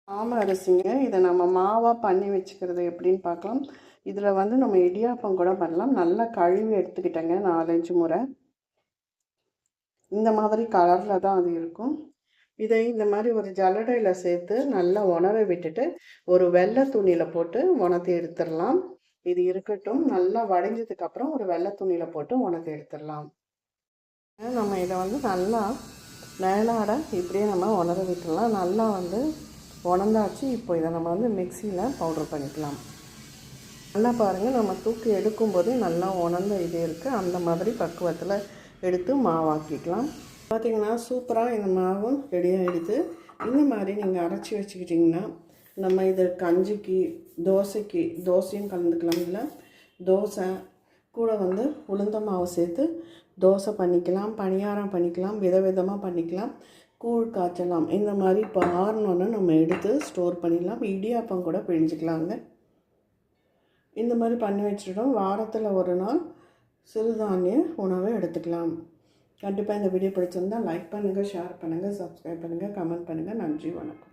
ஆம அரிசிங்க. இதை நம்ம மாவாக பண்ணி வச்சுக்கிறது எப்படின்னு பார்க்கலாம். இதில் வந்து நம்ம இடியாப்பம் கூட பண்ணலாம். நல்லா கழுவி எடுத்துக்கிட்டேங்க 4-5 முறை. இந்த மாதிரி கலரில் தான் அது இருக்கும். இதை இந்த மாதிரி ஒரு ஜல்லடையில் சேர்த்து நல்லா உணர விட்டுட்டு ஒரு வெள்ளை துணியில் போட்டு உணர்த்தி எடுத்துடலாம். இது இருக்கட்டும். நல்லா வடைஞ்சதுக்கப்புறம் ஒரு வெள்ளை துணியில் போட்டு உணர்த்தி எடுத்துடலாம். நம்ம இதை வந்து நல்லா மேலாட இப்படியே நம்ம உணர விட்டுடலாம். நல்லா வந்து உணர்ந்தாச்சு. இப்போ இதை நம்ம வந்து மிக்சியில் பவுட்ரு பண்ணிக்கலாம். நல்லா பாருங்கள், நம்ம தூக்கி எடுக்கும்போதே நல்லா உணர்ந்த இது இருக்குது. அந்த மாதிரி பக்குவத்தில் எடுத்து மாவாக்கிக்கலாம். பார்த்திங்கன்னா சூப்பராக இந்த மாவும் ரெடியாகிடுது. இந்த மாதிரி நீங்கள் அரைச்சி வச்சுக்கிட்டிங்கன்னா நம்ம இதை கஞ்சிக்கு, தோசையும் கலந்துக்கலாம். இல்லை தோசை கூட வந்து உளுந்த மாவு சேர்த்து தோசை பண்ணிக்கலாம், பணியாரம் பண்ணிக்கலாம், விதவிதமாக பண்ணிக்கலாம், கூழ் காய்ச்சலாம். இந்த மாதிரி இப்போ ஆறணுன்னு நம்ம எடுத்து ஸ்டோர் பண்ணிடலாம். இடியாப்பம் கூட பிழிஞ்சிக்கலாங்க. இந்த மாதிரி பண்ணி வச்சுட்டோம். வாரத்தில் ஒரு நாள் சிறுதானிய உணவை எடுத்துக்கலாம். கண்டிப்பாக இந்த வீடியோ பிடிச்சிருந்தால் லைக் பண்ணுங்கள், ஷேர் பண்ணுங்கள், சப்ஸ்கிரைப் பண்ணுங்கள், கமெண்ட் பண்ணுங்கள். நன்றி, வணக்கம்.